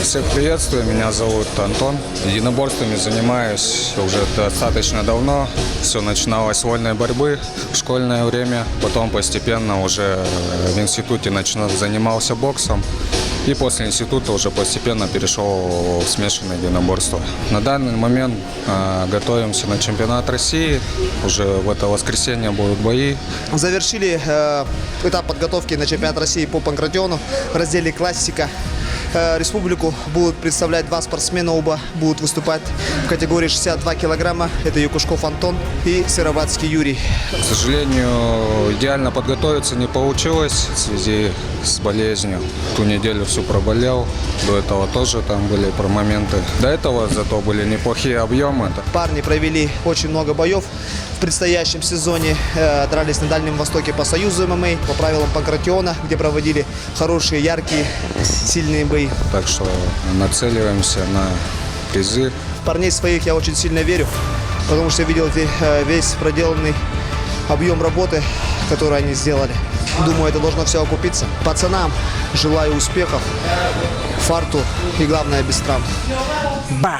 Всех приветствую, меня зовут Антон. Единоборствами занимаюсь уже достаточно давно. Все начиналось с вольной борьбы в школьное время. Потом постепенно уже в институте занимался боксом. И после института уже постепенно перешел в смешанное единоборство. На данный момент готовимся на чемпионат России. Уже в это воскресенье будут бои. Завершили этап подготовки на чемпионат России по панкратиону в разделе «Классика». Республику будут представлять два спортсмена, оба будут выступать в категории 62 килограмма. Это Якушков Антон и Сыроватский Юрий. К сожалению, идеально подготовиться не получилось в связи с болезнью. Ту неделю всю проболел, до этого тоже там были моменты. До этого зато были неплохие объемы. Парни провели очень много боев. В предстоящем сезоне дрались на Дальнем Востоке по Союзу ММА, по правилам панкратиона, где проводили хорошие, яркие, сильные бои. Так что нацеливаемся на призы. В парней своих я очень сильно верю, потому что видел весь проделанный объем работы, который они сделали. Думаю, это должно все окупиться. Пацанам желаю успехов, фарту и, главное, без травм. Ба!